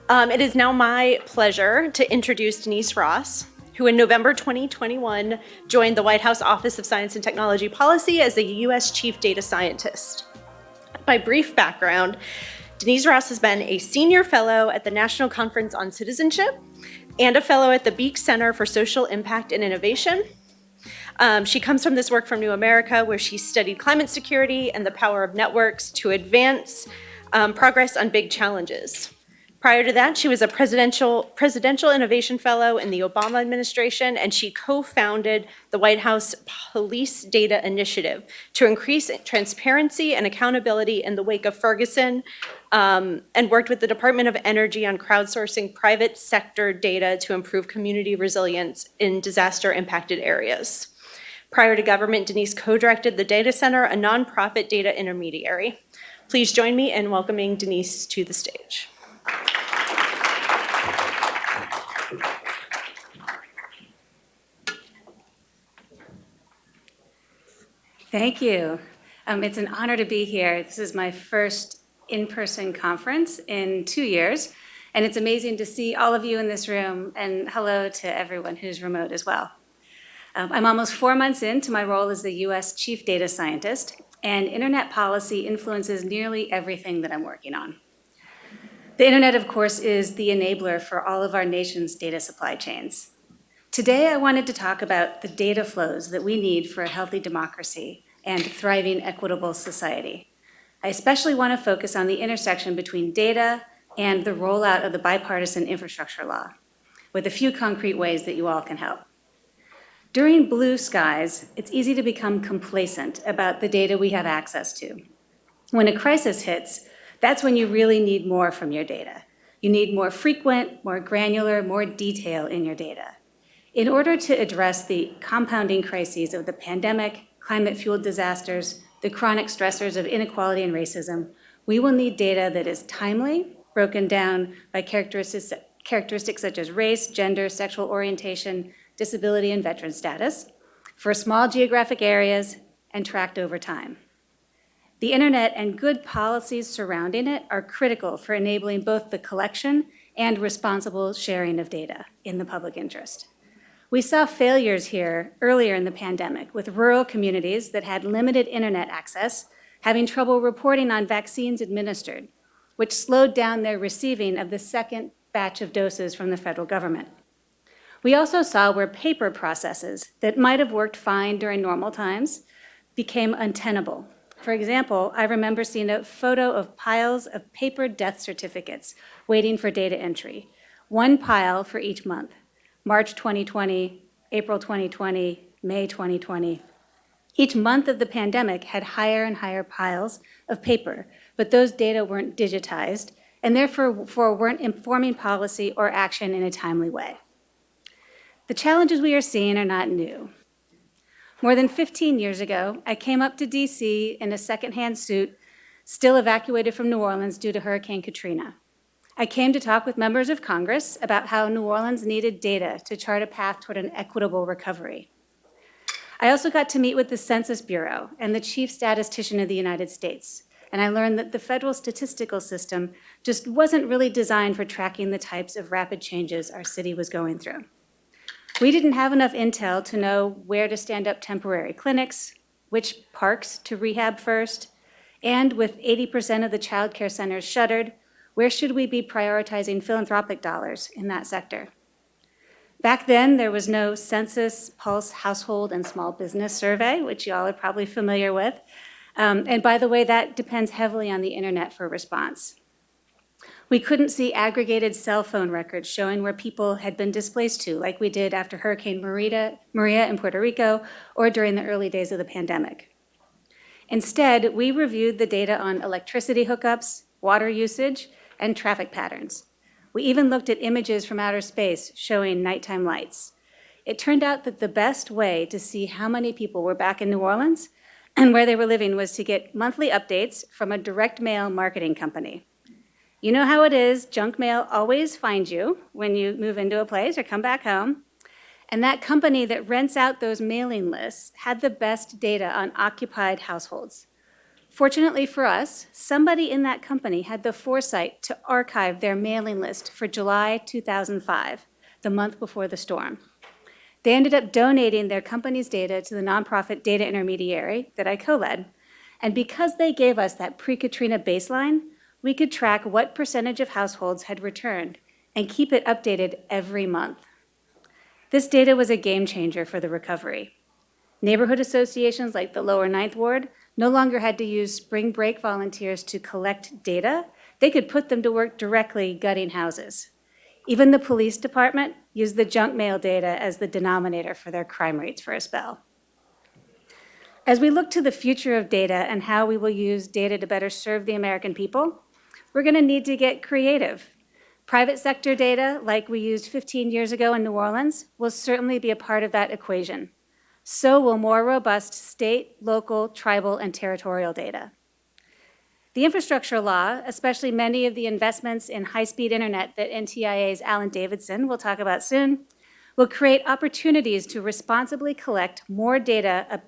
It is now my pleasure to introduce Denice Ross, who in November 2021 joined the White House Office of Science and Technology Policy as the U.S. Chief Data Scientist. By brief background, Denice Ross has been a senior fellow at the National Conference on Citizenship and a fellow at the Beek Center for Social Impact and Innovation. She comes from this work from New America, where she studied climate security and the power of networks to advance progress on big challenges. Prior to that, she was a presidential innovation fellow in the Obama administration, and she co-founded the White House Police Data Initiative to increase transparency and accountability in the wake of Ferguson, and worked with the Department of Energy on crowdsourcing private sector data to improve community resilience in disaster-impacted areas. Prior to government, Denice co-directed the Data Center, a nonprofit data intermediary. Please join me in welcoming Denice to the stage. Thank you. It's an honor to be here. This is my first in-person conference in 2 years, and it's amazing to see all of you in this room, and hello to everyone who's remote as well. I'm almost 4 months into my role as the U.S. Chief Data Scientist, and internet policy influences nearly everything that I'm working on. The internet, of course, is the enabler for all of our nation's data supply chains. Today, I wanted to talk about the data flows that we need for a healthy democracy and thriving equitable society. I especially want to focus on the intersection between data and the rollout of the bipartisan infrastructure law, with a few concrete ways that you all can help. During blue skies, it's easy to become complacent about the data we have access to. When a crisis hits, that's when you really need more from your data. You need more frequent, more granular, more detail in your data. In order to address the compounding crises of the pandemic, climate-fueled disasters, the chronic stressors of inequality and racism, we will need data that is timely, broken down by characteristics such as race, gender, sexual orientation, disability, and veteran status, for small geographic areas, and tracked over time. The internet and good policies surrounding it are critical for enabling both the collection and responsible sharing of data in the public interest. We saw failures here earlier in the pandemic with rural communities that had limited internet access having trouble reporting on vaccines administered, which slowed down their receiving of the second batch of doses from the federal government. We also saw where paper processes that might have worked fine during normal times became untenable. For example, I remember seeing a photo of piles of paper death certificates waiting for data entry, one pile for each month. March 2020, April 2020, May 2020. Each month of the pandemic had higher and higher piles of paper, but those data weren't digitized and therefore weren't informing policy or action in a timely way. The challenges we are seeing are not new. More than 15 years ago, I came up to DC in a secondhand suit, still evacuated from New Orleans due to Hurricane Katrina. I came to talk with members of Congress about how New Orleans needed data to chart a path toward an equitable recovery. I also got to meet with the Census Bureau and the Chief Statistician of the United States, and I learned that the federal statistical system just wasn't really designed for tracking the types of rapid changes our city was going through. We didn't have enough intel to know where to stand up temporary clinics, which parks to rehab first, and with 80% of the child care centers shuttered, where should we be prioritizing philanthropic dollars in that sector? Back then, there was no Census, Pulse, Household, and Small Business Survey, which y'all are probably familiar with. And by the way, that depends heavily on the internet for response. We couldn't see aggregated cell phone records showing where people had been displaced to, like we did after Hurricane Maria in Puerto Rico or during the early days of the pandemic. Instead, we reviewed the data on electricity hookups, water usage, and traffic patterns. We even looked at images from outer space showing nighttime lights. It turned out that the best way to see how many people were back in New Orleans and where they were living was to get monthly updates from a direct mail marketing company. You know how it is, junk mail always finds you when you move into a place or come back home. And that company that rents out those mailing lists had the best data on occupied households. Fortunately for us, somebody in that company had the foresight to archive their mailing list for July 2005, the month before the storm. They ended up donating their company's data to the nonprofit data intermediary that I co-led. And because they gave us that pre-Katrina baseline, we could track what percentage of households had returned and keep it updated every month. This data was a game changer for the recovery. Neighborhood associations like the Lower Ninth Ward no longer had to use spring break volunteers to collect data. They could put them to work directly gutting houses. Even the police department used the junk mail data as the denominator for their crime rates for a spell. As we look to the future of data and how we will use data to better serve the American people, we're going to need to get creative. Private sector data, like we used 15 years ago in New Orleans, will certainly be a part of that equation. So will more robust state, local, tribal, and territorial data. The infrastructure law, especially many of the investments in high-speed internet that NTIA's Alan Davidson will talk about soon, will create opportunities to responsibly collect more data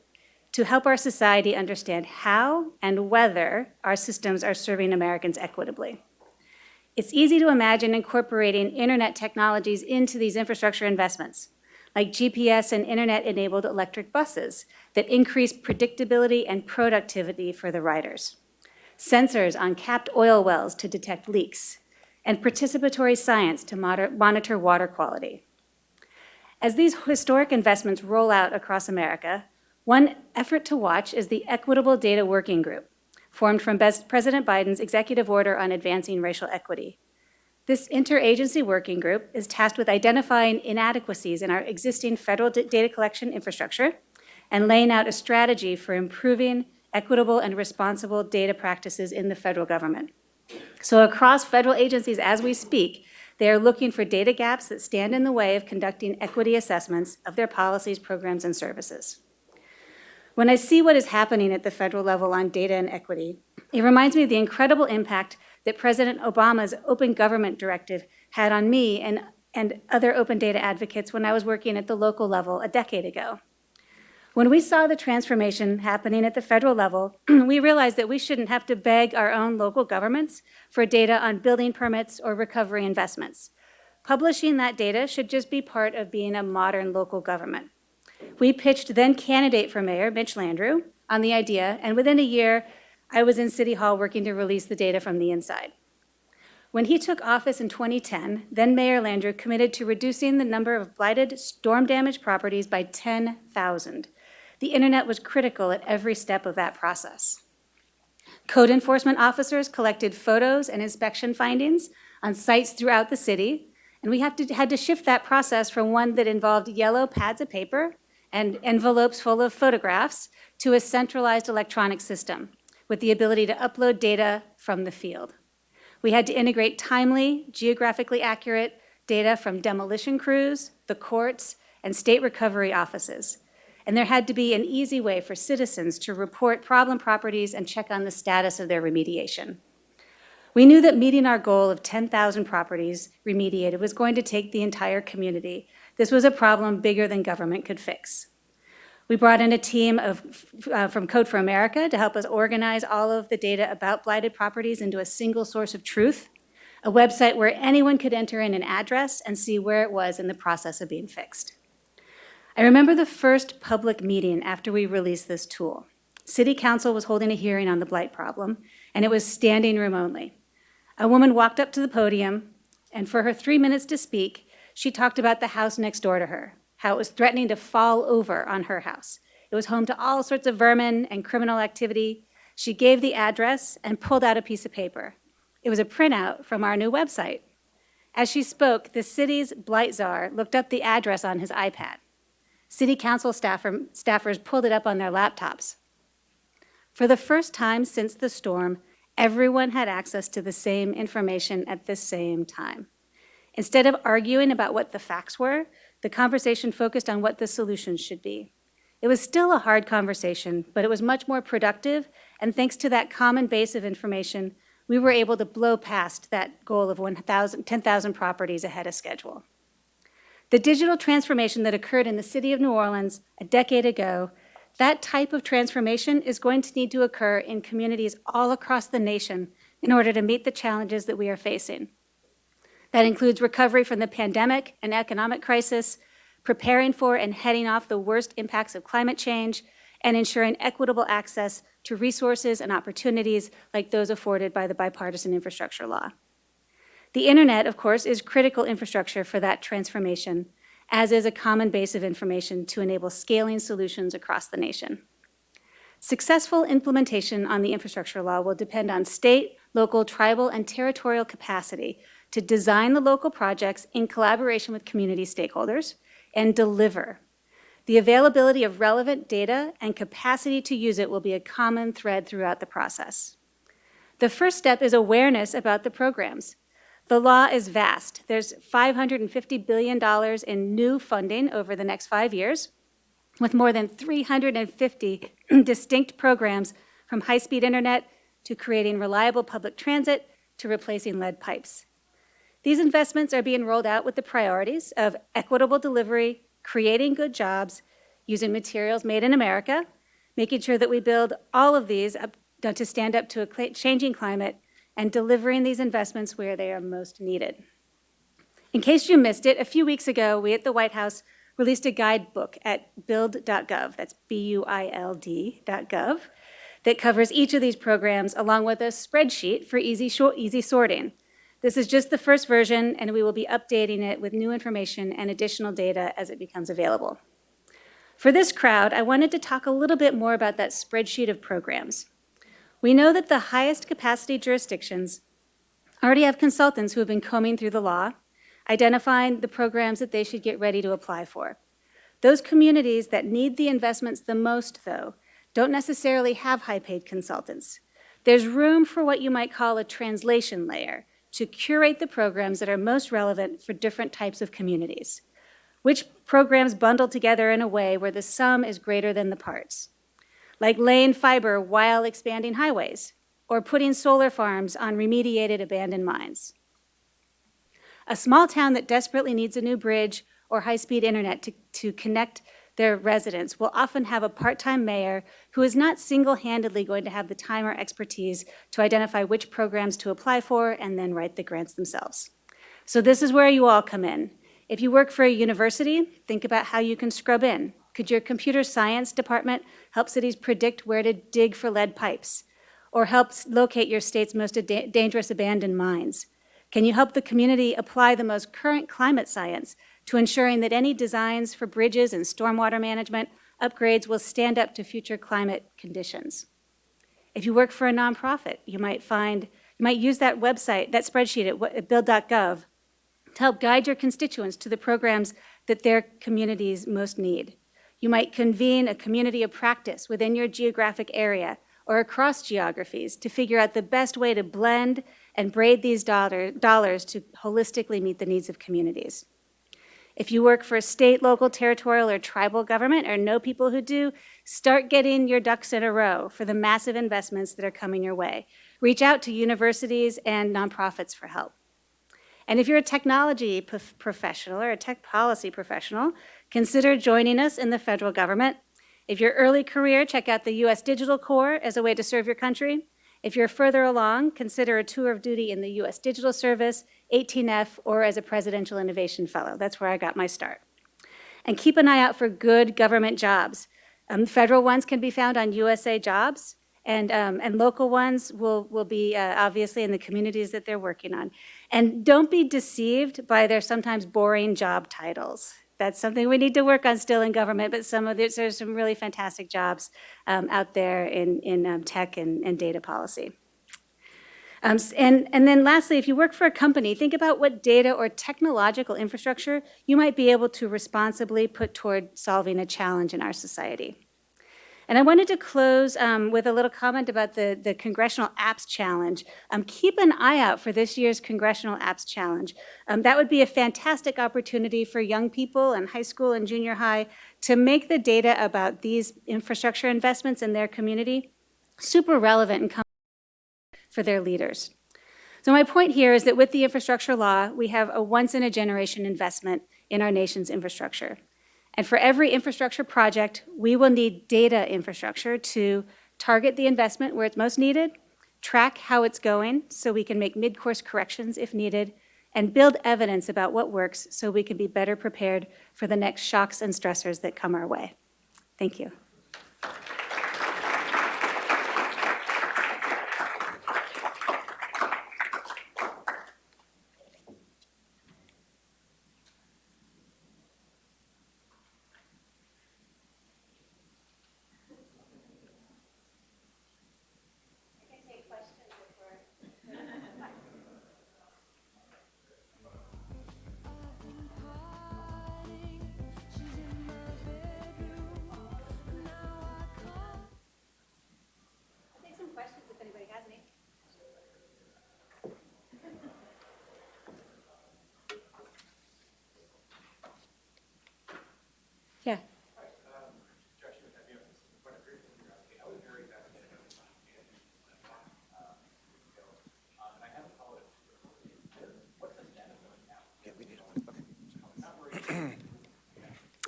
to help our society understand how and whether our systems are serving Americans equitably. It's easy to imagine incorporating internet technologies into these infrastructure investments, like GPS and internet-enabled electric buses that increase predictability and productivity for the riders, sensors on capped oil wells to detect leaks, and participatory science to monitor water quality. As these historic investments roll out across America, one effort to watch is the Equitable Data Working Group, formed from President Biden's executive order on advancing racial equity. This interagency working group is tasked with identifying inadequacies in our existing federal data collection infrastructure and laying out a strategy for improving equitable and responsible data practices in the federal government. So across federal agencies as we speak, they are looking for data gaps that stand in the way of conducting equity assessments of their policies, programs, and services. When I see what is happening at the federal level on data and equity, it reminds me of the incredible impact that President Obama's Open Government Directive had on me and other open data advocates when I was working at the local level a decade ago. When we saw the transformation happening at the federal level, we realized that we shouldn't have to beg our own local governments for data on building permits or recovery investments. Publishing that data should just be part of being a modern local government. We pitched then candidate for mayor, Mitch Landrieu, on the idea, and within a year, I was in City Hall working to release the data from the inside. When he took office in 2010, then Mayor Landrieu committed to reducing the number of blighted, storm-damaged properties by 10,000. The internet was critical at every step of that process. Code enforcement officers collected photos and inspection findings on sites throughout the city, and we had to shift that process from one that involved yellow pads of paper and envelopes full of photographs to a centralized electronic system with the ability to upload data from the field. We had to integrate timely, geographically accurate data from demolition crews, the courts, and state recovery offices. And there had to be an easy way for citizens to report problem properties and check on the status of their remediation. We knew that meeting our goal of 10,000 properties remediated was going to take the entire community. This was a problem bigger than government could fix. We brought in a team from Code for America to help us organize all of the data about blighted properties into a single source of truth, a website where anyone could enter in an address and see where it was in the process of being fixed. I remember the first public meeting after we released this tool. City Council was holding a hearing on the blight problem, and it was standing room only. A woman walked up to the podium, and for her 3 minutes to speak, she talked about the house next door to her, how it was threatening to fall over on her house. It was home to all sorts of vermin and criminal activity. She gave the address and pulled out a piece of paper. It was a printout from our new website. As she spoke, the city's blight czar looked up the address on his iPad. City Council staffers pulled it up on their laptops. For the first time since the storm, everyone had access to the same information at the same time. Instead of arguing about what the facts were, the conversation focused on what the solutions should be. It was still a hard conversation, but it was much more productive, and thanks to that common base of information, we were able to blow past that goal of 10,000 properties ahead of schedule. The digital transformation that occurred in the city of New Orleans a decade ago That type of transformation is going to need to occur in communities all across the nation in order to meet the challenges that we are facing. That includes recovery from the pandemic and economic crisis, preparing for and heading off the worst impacts of climate change, and ensuring equitable access to resources and opportunities like those afforded by the bipartisan infrastructure law. The internet, of course, is critical infrastructure for that transformation, as is a common base of information to enable scaling solutions across the nation. Successful implementation on the infrastructure law will depend on state, local, tribal, and territorial capacity to design the local projects in collaboration with community stakeholders and deliver. The availability of relevant data and capacity to use it will be a common thread throughout the process. The first step is awareness about the programs. The law is vast. There's $550 billion in new funding over the next 5 years, with more than 350 distinct programs from high-speed internet to creating reliable public transit to replacing lead pipes. These investments are being rolled out with the priorities of equitable delivery, creating good jobs, using materials made in America, making sure that we build all of these up to stand up to a changing climate, and delivering these investments where they are most needed. In case you missed it, a few weeks ago, we at the White House released a guidebook at build.gov, that's BUILD.gov, that covers each of these programs along with a spreadsheet for easy sorting. This is just the first version, and we will be updating it with new information and additional data as it becomes available. For this crowd, I wanted to talk a little bit more about that spreadsheet of programs. We know that the highest capacity jurisdictions already have consultants who have been combing through the law, identifying the programs that they should get ready to apply for. Those communities that need the investments the most, though, don't necessarily have high-paid consultants. There's room for what you might call a translation layer to curate the programs that are most relevant for different types of communities. Which programs bundle together in a way where the sum is greater than the parts, like laying fiber while expanding highways, or putting solar farms on remediated abandoned mines. A small town that desperately needs a new bridge or high-speed internet to connect their residents will often have a part-time mayor who is not single-handedly going to have the time or expertise to identify which programs to apply for and then write the grants themselves. So this is where you all come in. If you work for a university, think about how you can scrub in. Could your computer science department help cities predict where to dig for lead pipes? Or help locate your state's most dangerous abandoned mines? Can you help the community apply the most current climate science to ensuring that any designs for bridges and stormwater management upgrades will stand up to future climate conditions? If you work for a nonprofit, you might use that website, that spreadsheet at build.gov to help guide your constituents to the programs that their communities most need. You might convene a community of practice within your geographic area or across geographies to figure out the best way to blend and braid these dollars to holistically meet the needs of communities. If you work for a state, local, territorial, or tribal government, or know people who do, start getting your ducks in a row for the massive investments that are coming your way. Reach out to universities and nonprofits for help. And if you're a technology professional or a tech policy professional, consider joining us in the federal government. If you're early career, check out the U.S. Digital Corps as a way to serve your country. If you're further along, consider a tour of duty in the U.S. Digital Service, 18F, or as a Presidential Innovation Fellow. That's where I got my start. And keep an eye out for good government jobs. Federal ones can be found on USA Jobs, and local ones will be obviously in the communities that they're working on. And don't be deceived by their sometimes boring job titles. That's something we need to work on still in government, but there's some really fantastic jobs out there in tech and data policy. And then lastly, if you work for a company, think about what data or technological infrastructure you might be able to responsibly put toward solving a challenge in our society. And I wanted to close with a little comment about the Congressional Apps Challenge. Keep an eye out for this year's Congressional Apps Challenge. That would be a fantastic opportunity for young people in high school and junior high to make the data about these infrastructure investments in their community super relevant and for their leaders. So my point here is that with the infrastructure law, we have a once-in-a-generation investment in our nation's infrastructure. And for every infrastructure project, we will need data infrastructure to target the investment where it's most needed, track how it's going so we can make mid-course corrections if needed, and build evidence about what works so we can be better prepared for the next shocks and stressors that come our way. Thank you. Yeah.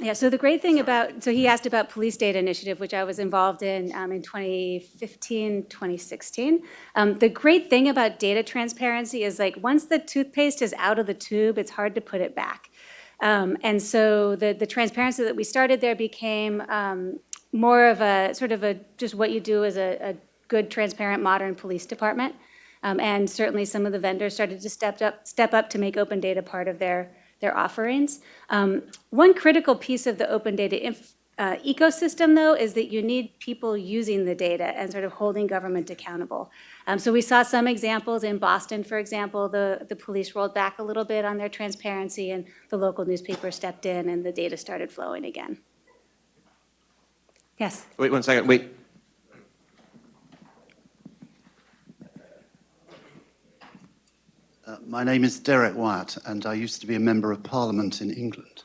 Yeah, so the great thing about, so he asked about Police Data Initiative, which I was involved in 2015, 2016. The great thing about data transparency is like once the toothpaste is out of the tube, it's hard to put it back. And so the transparency that we started there became more of a sort of a just what you do as a good, transparent, modern police department. And certainly some of the vendors started to step up to make open data part of their offerings. One critical piece of the open data ecosystem, though, is that you need people using the data and sort of holding government accountable. So we saw some examples in Boston, for example, the police rolled back a little bit on their transparency and the local newspaper stepped in and the data started flowing again. Yes? Wait 1 second, wait. My name is Derek Wyatt, and I used to be a member of Parliament in England.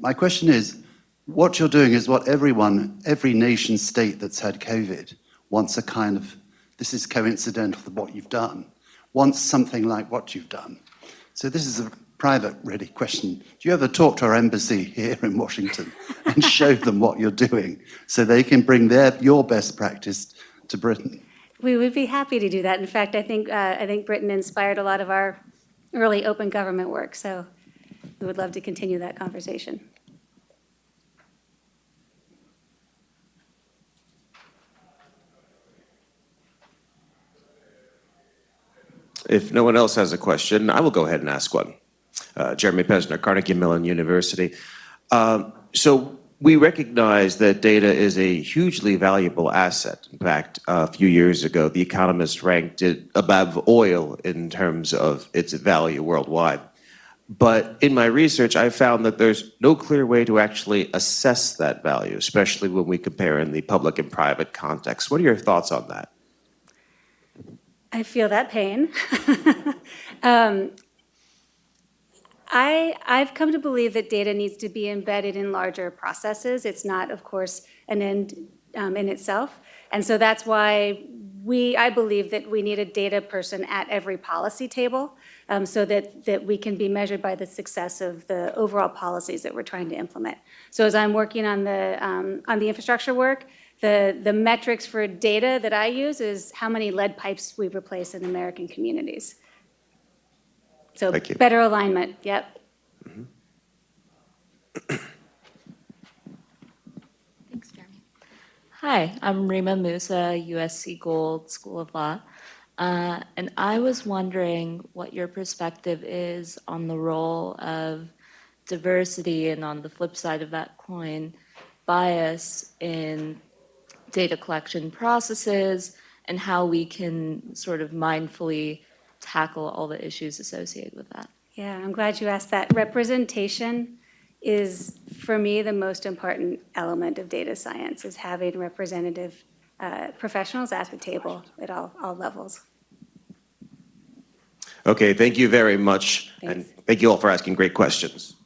My question is, what you're doing is what every nation state that's had COVID wants a kind of, this is coincidental with what you've done, wants something like what you've done. So this is a private, really, question. Do you ever talk to our embassy here in Washington and show them what you're doing so they can bring your best practice to Britain? We would be happy to do that. In fact, I think Britain inspired a lot of our early open government work, so we would love to continue that conversation. If no one else has a question, I will go ahead and ask one. Jeremy Pesner, Carnegie Mellon University. So we recognize that data is a hugely valuable asset. In fact, a few years ago, The Economist ranked it above oil in terms of its value worldwide. But in my research, I found that there's no clear way to actually assess that value, especially when we compare in the public and private context. What are your thoughts on that? I feel that pain. I've come to believe that data needs to be embedded in larger processes. It's not, of course, an end in itself. And so that's why I believe that we need a data person at every policy table so that we can be measured by the success of the overall policies that we're trying to implement. So as I'm working on the infrastructure work, the metrics for data that I use is how many lead pipes we've replaced in American communities. So better alignment, yep. Thanks, Jeremy. Hi, I'm Rima Musa, USC Gould School of Law. And I was wondering what your perspective is on the role of diversity and, on the flip side of that coin, bias in data collection processes and how we can sort of mindfully tackle all the issues associated with that. Yeah, I'm glad you asked that. Representation is, for me, the most important element of data science, is having representative professionals at the table at all levels. Okay, thank you very much. Thanks. And thank you all for asking great questions.